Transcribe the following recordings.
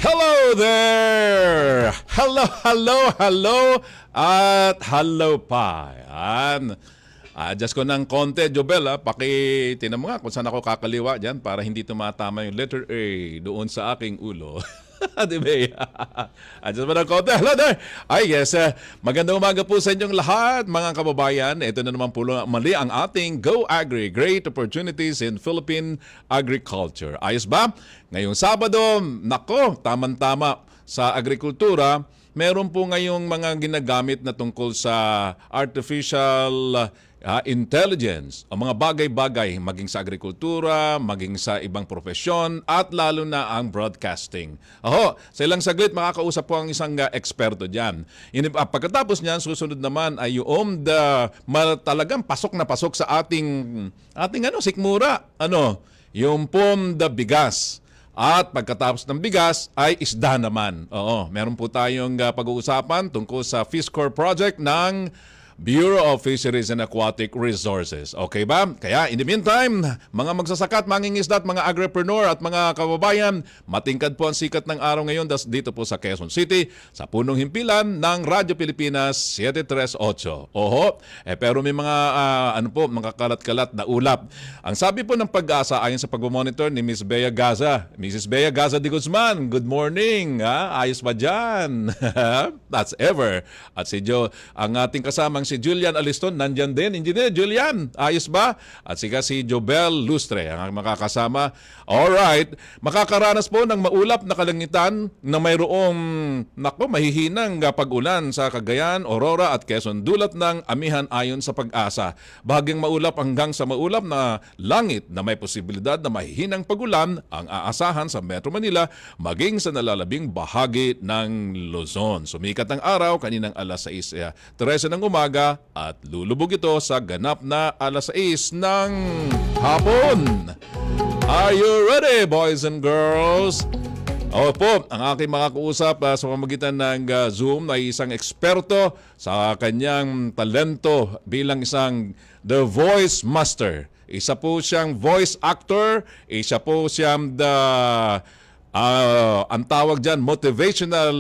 Hello there! Hello, hello, hello, at hello pa. Yan. Adjust ko ng konti, Jobel. Tinan mo nga kung saan ako kakaliwa dyan para hindi tumatama yung letter A doon sa aking ulo. Di ba? Adjust mo ng konti. Hello there! Ay, yes. Magandang umaga po sa inyong lahat, mga kababayan. Ito na naman po mali ang ating Go Agri, Great Opportunities in Philippine Agriculture. Ayos ba? Ngayong Sabado, nako, tamang-tama sa agrikultura, meron po ngayong mga ginagamit na tungkol sa artificial intelligence, o mga bagay-bagay maging sa agrikultura, maging sa ibang profesyon, at lalo na ang broadcasting. Sa ilang saglit makakausap po ang isang eksperto dyan. Pagkatapos niyan, susunod naman ay yung talagang pasok na pasok sa ating sikmura. Yung bigas. At pagkatapos ng bigas ay isda naman. Meron po tayong pag-uusapan tungkol sa Fish Corps project ng Bureau of Fisheries and Aquatic Resources. Okay ba? Kaya in the meantime, mga magsasakat, mangingisda at mga agripreneur at mga kababayan, matingkad po ang sikat ng araw ngayon dito po sa Quezon City, sa punong himpilan ng Radyo Pilipinas 738. Pero may mga mga kalat-kalat na ulap. Ang sabi po ng Pag-asa ayon sa pag-monitor ni Miss Bea Gaza. Mrs. Bea Gaza de Guzman, good morning. Ayos ba dyan? That's ever. At si Joe, ang ating kasamang si Julian Aliston, nandyan din. Engineer Julian, ayos ba? At si Jobel Lustre, ang makakasama. Alright, makakaranas po ng maulap na kalangitan na mayroong mahihinang pag-ulan sa Cagayan, Aurora at Quezon dulot ng amihan ayon sa Pag-asa. Bahagyang maulap hanggang sa maulap na langit na may posibilidad na mahihinang pag-ulan ang aasahan sa Metro Manila maging sa nalalabing bahagi ng Luzon. Sumikat ang araw kaninang alas 6:13 ng umaga at lulubog ito sa ganap na alas 6 ng hapon. Are you ready, boys and girls? Opo, ang aking makakausap sa pamamagitan ng Zoom ay isang eksperto sa kanyang talento bilang isang The Voice Master. Isa po siyang voice actor, isa po siyang ang tawag dyan, motivational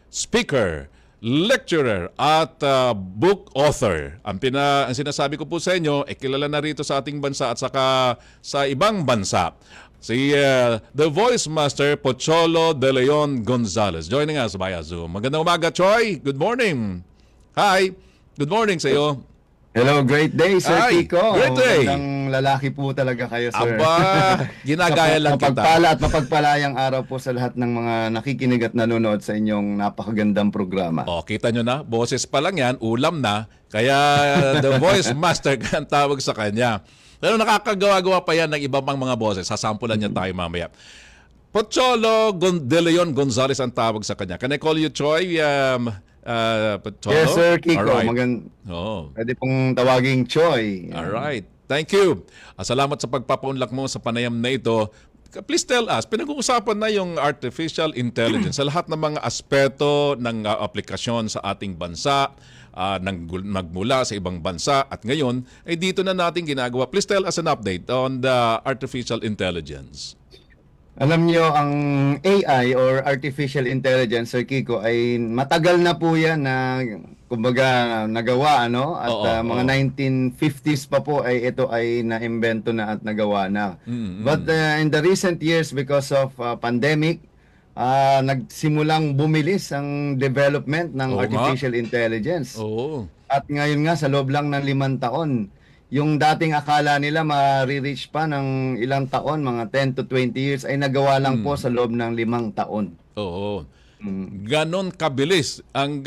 speaker, lecturer at book author. Ang sinasabi ko po sa inyo, kilala na rito sa ating bansa at saka sa ibang bansa. Si The Voice Master Pocholo De Leon Gonzalez joining us via Zoom. Magandang umaga, Choy. Good morning. Hi. Good morning sa iyo. Hello, great day, Sir Kiko. Great day. Magandang lalaki po talaga kayo, sir. Aba, ginagaya lang kita. Mapagpala at mapagpalayang araw po sa lahat ng mga nakikinig at nanonood sa inyong napakagandang programa. Kita nyo na, boses pa lang yan, ulam na. Kaya The Voice Master ang tawag sa kanya. Pero nakakagawa-gawa pa yan ng iba pang mga boses. Sasampulan niya tayo mamaya. Pocholo De Leon Gonzalez ang tawag sa kanya. Can I call you Choy? Pocholo? Yes, Sir Kiko. Alright. Pwede pong tawaging Choy. Alright. Thank you. Salamat sa pagpapaunlak mo sa panayam na ito. Please tell us, pinag-uusapan na yung artificial intelligence sa lahat ng mga aspeto ng aplikasyon sa ating bansa, nagmula sa ibang bansa at ngayon ay dito na natin ginagawa. Please tell us an update on the artificial intelligence. Alam niyo, ang AI or Artificial Intelligence, Sir Kiko, ay matagal na po yan na kumbaga nagawa, ano? At mga 1950s pa po ay ito ay na-imbento na at nagawa na. But in the recent years, because of pandemic, nagsimulang bumilis ang development ng Artificial Intelligence. At ngayon nga, sa loob lang ng 5 taon, yung dating akala nila ma-reach pa ng ilang taon, mga 10 to 20 years, ay nagawa lang po sa loob ng 5 taon. Ganon kabilis ang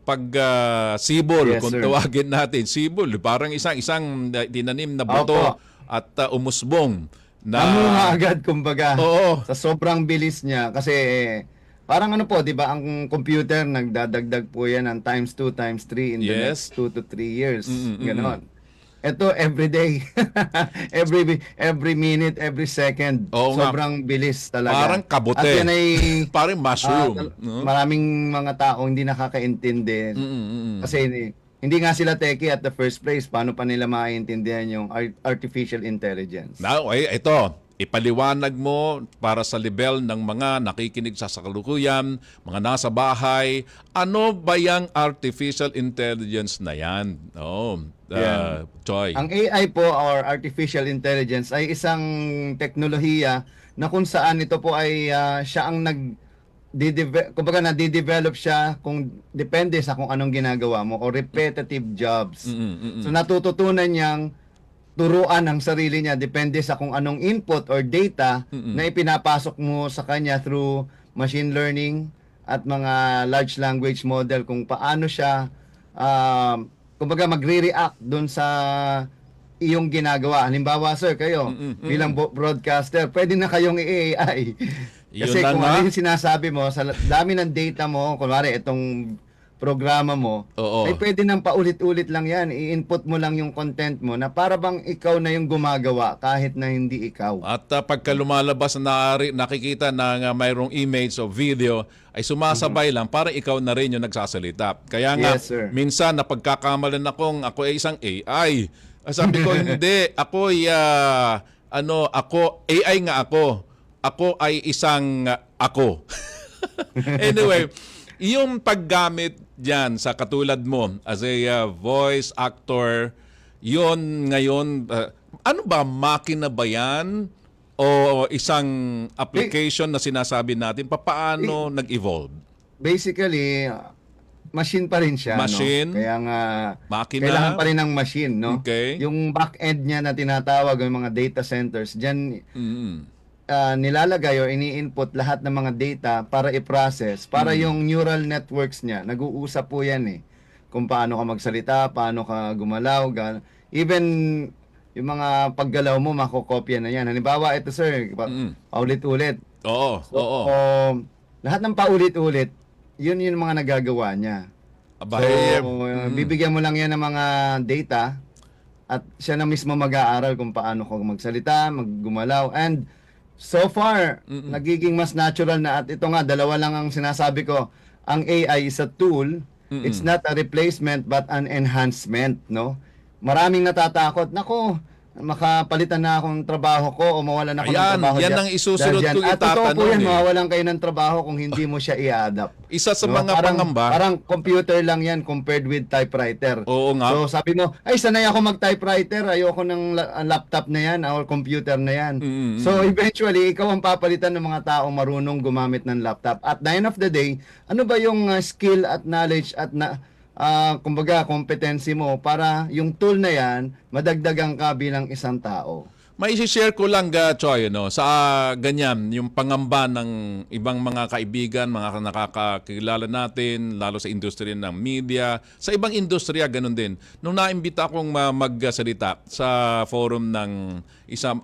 pag-sibol, kung tawagin natin. Sibol, parang isang tinanim na buto at umusbong. Namunga agad, kumbaga, sa sobrang bilis niya. Kasi parang di ba, ang computer, nagdadagdag po yan ng times 2, times 3 in the next 2 to 3 years. Ganon. Ito every day, every minute, every second. Sobrang bilis talaga. Parang kabute. At yan ay parang mushroom. Maraming mga tao hindi nakakaintindi. Kasi hindi nga sila techie at the first place. Paano pa nila maintindihan yung artificial intelligence? Now, ito. ipaliwanag mo para sa level ng mga nakikinig sa kalukuyan, mga nasa bahay, ano ba yung artificial intelligence na yan? Oh, Yeah. Choi. Ang AI po or artificial intelligence ay isang teknolohiya na kung saan ito po ay siya ang kumbaga nade-develop siya kung depende sa kung anong ginagawa mo o repetitive jobs. So natututunan niyang turuan ang sarili niya depende sa kung anong input or data na ipinapasok mo sa kanya through machine learning at mga large language model kung paano siya kumbaga magre-react doon sa iyong ginagawa. Halimbawa, sir, kayo bilang broadcaster, pwede na kayong i-AI. Kasi Yun lang, kung ha? ano yung sinasabi mo, sa dami ng data mo, kunwari itong programa mo, Oo. ay pwede nang paulit-ulit lang yan. I-input mo lang yung content mo na para bang ikaw na yung gumagawa kahit na hindi ikaw. At pagka lumalabas na nakikita na mayroong image o video, ay sumasabay lang para ikaw na rin yung nagsasalita. Kaya nga, Yes, sir. minsan napagkakamalan akong ako ay isang AI. Sabi ko, hindi. Ako ay, AI nga ako. Ako ay isang ako. Anyway, yung paggamit dyan sa katulad mo as a voice actor, yon ngayon, ano ba, makina ba yan? O isang application na sinasabi natin, paano nag-evolve? Basically, machine pa rin siya. Machine? No? Kaya nga, Makina? kailangan pa rin ng machine. No? Okay. Yung back-end niya na tinatawag, yung mga data centers, dyan Mm. nilalagay o ini-input lahat ng mga data para i-process, para yung neural networks niya, nag-uusap po yan eh. Kung paano ka magsalita, paano ka gumalaw, even yung mga paggalaw mo, makokopya na yan. Halimbawa, ito sir, paulit-ulit. Oo, oo. O, lahat ng paulit-ulit, yun yung mga nagagawa niya. Abay, Bibigyan mo lang yan ng mga data at siya na mismo mag-aaral kung paano ko magsalita, maggumalaw. And so far, nagiging mas natural na at ito nga, dalawa lang ang sinasabi ko. Ang AI is a tool. It's not a replacement but an enhancement, no? Maraming natatakot. Nako, makapalitan na akong trabaho ko o mawalan ako ng Ayan, trabaho yan dyan. ang isusunod Dahil kong dyan. At totoo po itatanong yan, eh. mawalan kayo ng trabaho kung hindi mo siya i-adapt. Isa sa No? mga pangamba. Parang computer lang yan compared with typewriter. Oo nga. So sabi mo, ay sanay ako mag-typewriter, ayoko ng laptop na yan or computer na yan. So eventually, ikaw ang papalitan ng mga taong marunong gumamit ng laptop. At the end of the day, ano ba yung skill at knowledge at kumbaga competency mo para yung tool na yan, madagdagan ka bilang isang tao. May isi-share ko lang, Choy, no, sa ganyan, yung pangamba ng ibang mga kaibigan, mga nakakakilala natin, lalo sa industriya ng media, sa ibang industriya, ganun din. Nung naimbita akong magsalita sa forum ng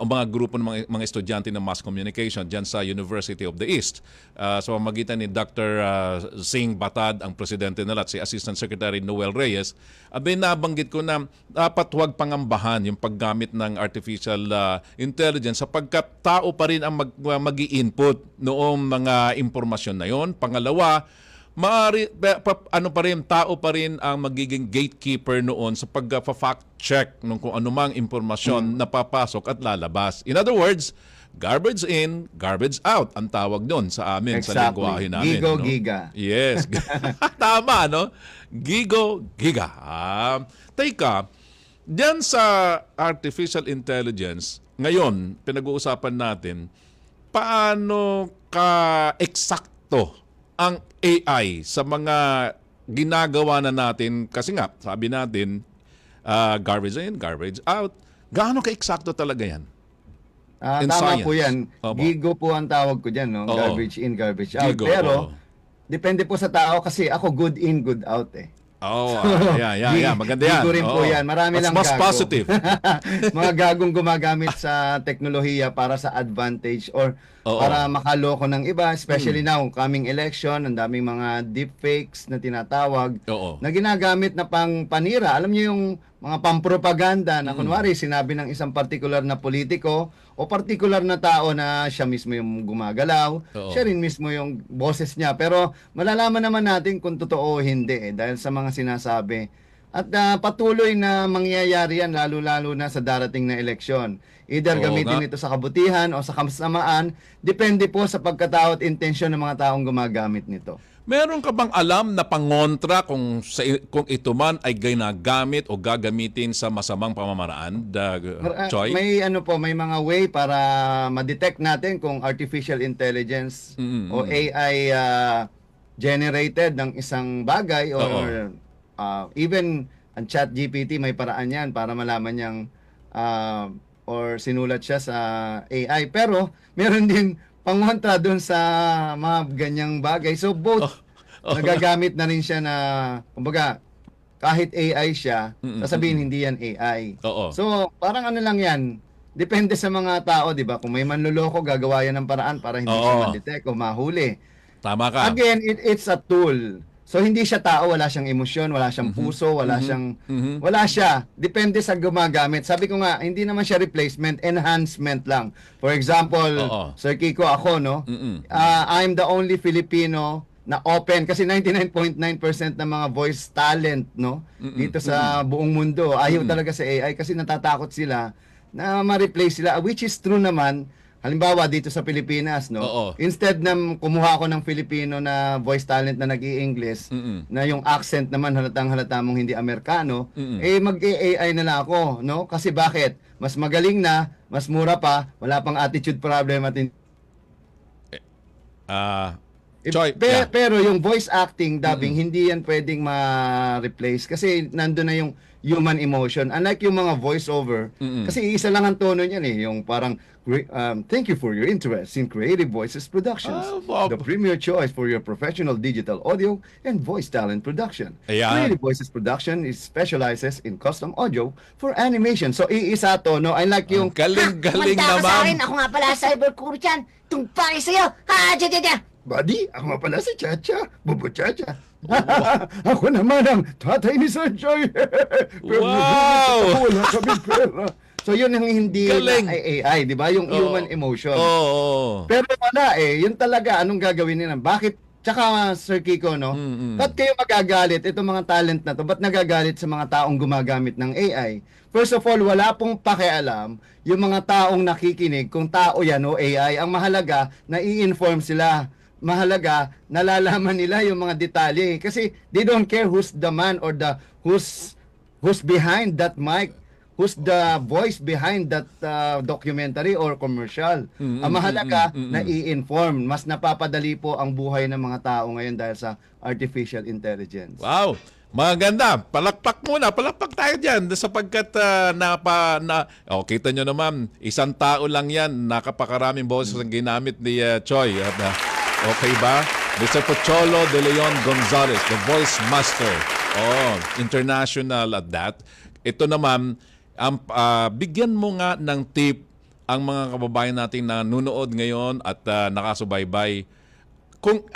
mga grupo ng mga estudyante ng mass communication dyan sa University of the East, sa pamamagitan ni Dr. Singh Batad, ang presidente nila, at si Assistant Secretary Noel Reyes, nabanggit ko na dapat huwag pangambahan yung paggamit ng artificial intelligence sapagkat tao pa rin ang mag-i-input noong mga impormasyon na yon. Pangalawa, pa rin, tao pa rin ang magiging gatekeeper noon sa pag-fact check ng kung anumang impormasyon na papasok at lalabas. In other words, garbage in, garbage out ang tawag doon sa amin, sa lengguwahe namin. Gigo, no? giga. Yes. Tama, no? Gigo, giga. Teka, diyan sa artificial intelligence, ngayon, pinag-uusapan natin, paano ka-eksakto ang AI sa mga ginagawa na natin? Kasi nga, sabi natin, garbage in, garbage out. Gaano ka-eksakto talaga yan? In Tama science. po yan. Opo. Gigo po ang tawag ko dyan, no? Oo. Garbage in, garbage out. Gigo, Pero, oo. depende po sa tao kasi ako good in, good out eh. Oh, yeah. Maganda yan. Gigo rin po Oo. yan. Marami Mas lang mas gago. positive. Mga gagong gumagamit sa teknolohiya para sa advantage or Oo. para makaloko ng iba, especially now, coming election, ang daming mga deepfakes na tinatawag Oo. na ginagamit na pang panira. Alam niyo yung mga pampropaganda na kunwari sinabi ng isang particular na politiko o particular na tao na siya mismo yung gumagalaw, Oo. siya rin mismo yung boses niya. Pero malalaman naman natin kung totoo o hindi dahil sa mga sinasabi. At patuloy na mangyayari yan lalo-lalo na sa darating na eleksyon. Either Oo gamitin nga. ito sa kabutihan o sa kasamaan, depende po sa pagkatao at intensyon ng mga taong gumagamit nito. Meron ka bang alam na pangontra kung ito man ay ginagamit o gagamitin sa masamang pamamaraan, Choi? May ano po, may mga way para ma-detect natin kung artificial intelligence o AI generated ng isang bagay or even ang chat GPT may paraan yan para malaman niyang or sinulat siya sa AI. Pero meron din pangontra doon sa mga ganyang bagay. So both nagagamit na rin siya na kumbaga kahit AI siya, sasabihin hindi yan AI. Oo. So parang ano lang yan, depende sa mga tao, di ba? Kung may manloloko, gagawa yan ng paraan para hindi siya ma-detect o mahuli. Tama ka. Again, it's a tool. So hindi siya tao, wala siyang emosyon, wala siyang puso, wala siya. Depende sa gumagamit. Sabi ko nga, hindi naman siya replacement, enhancement lang. For example, Sir Kiko, ako, no? I'm the only Filipino na open kasi 99.9% ng mga voice talent, no? Dito sa buong mundo, ayaw talaga sa AI kasi natatakot sila na ma-replace sila, which is true naman. Halimbawa dito sa Pilipinas, no? Instead na kumuha ako ng Filipino na voice talent na nag-i-English, na yung accent naman halatang-halata mong hindi Amerikano, eh mag-AI na lang ako, no? Kasi bakit? Mas magaling na, mas mura pa, wala pang attitude problem at Choi, pero yung voice acting, dubbing, hindi yan pwedeng ma-replace kasi nandun na yung human emotion. Unlike yung mga voice-over, kasi isa lang ang tono niyan eh, yung parang, thank you for your interest in Creative Voices Productions, the premier choice for your professional digital audio and voice talent production. Creative Voices Production is specializes in custom audio for animation. So, iisa to, no? I like yung... Galing-galing Manda ka sa akin, naman. ako nga pala, Cyber Kurchan. Tumpay sa'yo. Ha, dyan. Buddy, ako nga pala si Chacha, Bubu Chacha. Ako naman ang tatay ni Sir Joy. Wow! Wala kami pera. So yun ang hindi Galing. na AI, di ba? Yung human emotion. Oo. Pero wala eh. Yun talaga, anong gagawin nila? Bakit? Tsaka, Sir Kiko, no? Ba't kayo magagalit? Itong mga talent na to, ba't nagagalit sa mga taong gumagamit ng AI? First of all, wala pong pakialam yung mga taong nakikinig kung tao yan o AI. Ang mahalaga, na-i-inform sila. Mahalaga, nalalaman nila yung mga detalye. Kasi they don't care who's the man or who's behind that mic, who's the voice behind that documentary or commercial. Ang mahalaga, na-i-inform. Mas napapadali po ang buhay ng mga tao ngayon dahil sa artificial intelligence. Wow. Maganda. Palakpak muna. Palakpak tayo dyan sapagkat kita nyo naman, isang tao lang yan. Nakapakaraming boses ang ginamit ni Choi. Okay ba? Mr. Pocholo de Leon Gonzalez, the voice master. International at that. Ito naman, bigyan mo nga ng tip ang mga kababayan natin na nunood ngayon at nakasubaybay. Kung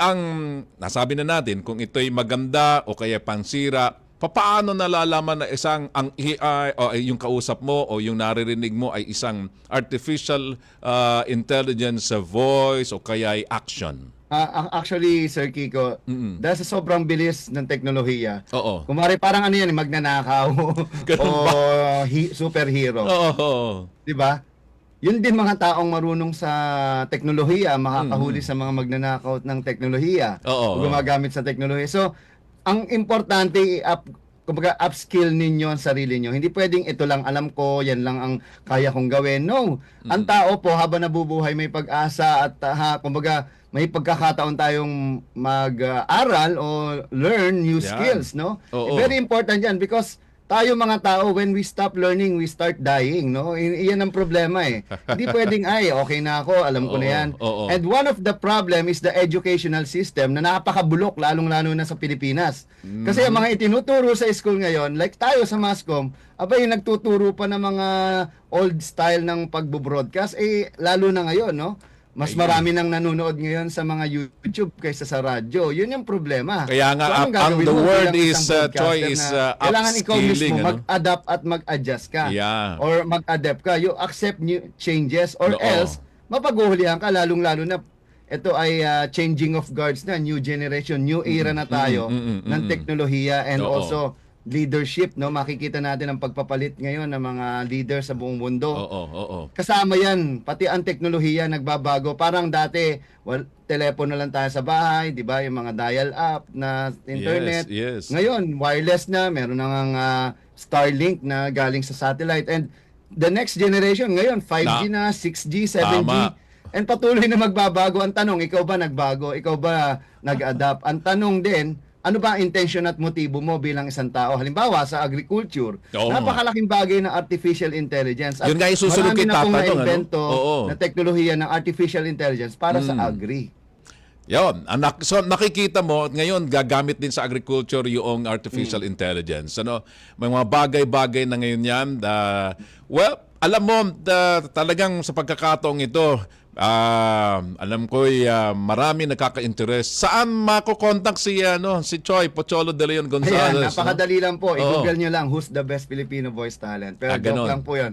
nasabi na natin, kung ito'y maganda o kaya pansira, paano nalalaman na ang AI o yung kausap mo o yung naririnig mo ay isang artificial intelligence voice o kaya ay action? Actually, Sir Kiko, dahil sa sobrang bilis ng teknolohiya, kumari parang ano yan, magnanakaw o superhero. Di ba? Yun din mga taong marunong sa teknolohiya, makakahuli sa mga magnanakaw ng teknolohiya, o gumagamit sa teknolohiya. So, ang importante, kumbaga, upskill ninyo ang sarili nyo. Hindi pwedeng ito lang alam ko, yan lang ang kaya kong gawin. No. Ang tao po, habang nabubuhay, may pag-asa at kumbaga, may pagkakataon tayong mag-aral o learn new skills, no? Very important yan because tayo mga tao, when we stop learning, we start dying, no? Iyan ang problema eh. Hindi pwedeng, okay na ako, alam ko na yan. And one of the problem is the educational system na napakabulok, lalong-lalo na sa Pilipinas. Kasi ang mga itinuturo sa school ngayon, like tayo sa Mascom, yung nagtuturo pa ng mga old style ng pagbo-broadcast, lalo na ngayon, no? Mas marami nang nanonood ngayon sa mga YouTube kaysa sa radyo. Yun yung problema. Kaya nga, ang the word is, Choi, is kailangan ikaw mismo upskilling. mag-adapt at mag-adjust ka. Yeah. Or mag-adapt ka. You accept new changes or else, mapaguhulihan ka, lalong-lalo na ito ay changing of guards na, new generation, new era na tayo ng teknolohiya and also leadership, no? Makikita natin ang pagpapalit ngayon ng mga leader sa buong mundo. Oo. Kasama yan, pati ang teknolohiya nagbabago. Parang dati, telepono lang tayo sa bahay, di ba? Yung mga dial-up na internet. Yes. Ngayon, wireless na, meron nang Starlink na galing sa satellite. And the next generation, ngayon, 5G na 6G, 7G. Tama. And patuloy na magbabago. Ang tanong, ikaw ba nagbago? Ikaw ba nag-adapt? Ang tanong din, ano ba ang intention at motibo mo bilang isang tao? Halimbawa, sa agriculture, Oo. napakalaking bagay ng artificial intelligence. At Yun nga yung susunod marami kay na pong tatanong, ano? na-invento Oo. na teknolohiya ng artificial intelligence para sa agri. Yun. So nakikita mo, ngayon gagamit din sa agriculture yung artificial intelligence. Ano, may mga bagay-bagay na ngayon yan. Well, alam mo, talagang sa pagkakataong ito, alam ko marami nakaka-interest. Saan mako-contact si Choi Pocholo de Leon Ayan, Gonzalez? napakadali lang po. Oo. I-google nyo lang, who's the best Filipino voice talent. Pero joke Ganon. lang po yun.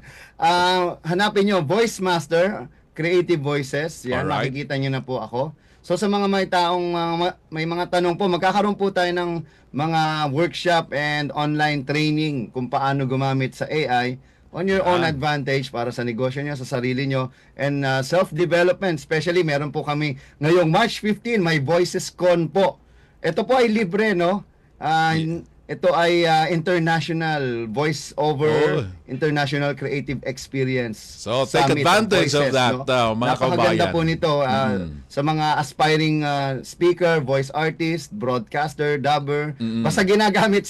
Hanapin nyo, Voice Master, Creative Voices. Yan, Alright. makikita nyo na po ako. So sa mga may taong may mga tanong po, magkakaroon po tayo ng mga workshop and online training kung paano gumamit sa AI on your own advantage para sa negosyo nyo, sa sarili nyo, and self-development. Especially, meron po kami ngayong March 15, may Voices Con po. Ito po ay libre, no? Ito ay international voice-over, international creative experience. So, take Summit of advantage of Voices, that, no? mga Napakaganda kabayan. po nito sa mga aspiring speaker, voice artist, broadcaster, dubber. Basta ginagamit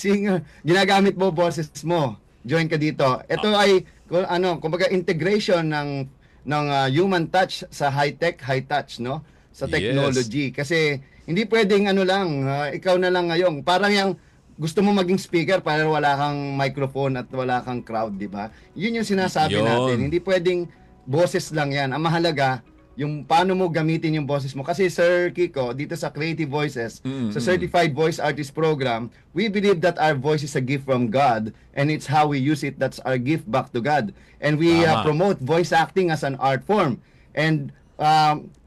mo boses mo. Join ka dito. Ito ay kumbaga integration ng human touch sa high-tech, high-touch, no? Sa technology. Kasi hindi pwedeng ikaw na lang ngayon. Parang yung gusto mo maging speaker pero wala kang microphone at wala kang crowd, di ba? Yun yung sinasabi Yun. natin. Hindi pwedeng boses lang yan. Ang mahalaga, yung paano mo gamitin yung boses mo. Kasi Sir Kiko, dito sa Creative Voices, sa Certified Voice Artist Program, we believe that our voice is a gift from God and it's how we use it that's our gift back to God. And we Tama. promote voice acting as an art form. And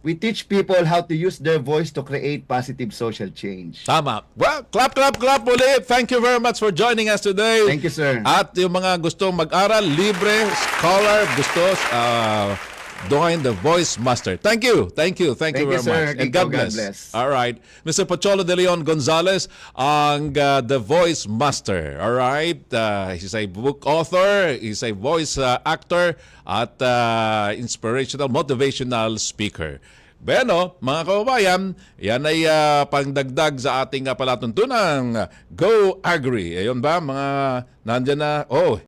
we teach people how to use their voice to create positive social change. Tama. Well, clap ulit. Thank you very much for joining us today. Thank you, sir. At yung mga gustong mag-aral, libre, scholar, gustos, join the Voice Master. Thank you very sir. much. And Kiko, God bless. All right. Mr. Pocholo de Leon Gonzalez, ang The Voice Master. All right. He's a book author, he's a voice actor, at inspirational, motivational speaker. Bueno, mga kababayan, yan ay pangdagdag sa ating palatuntunang Go Agri. Ayun ba, mga nandyan na,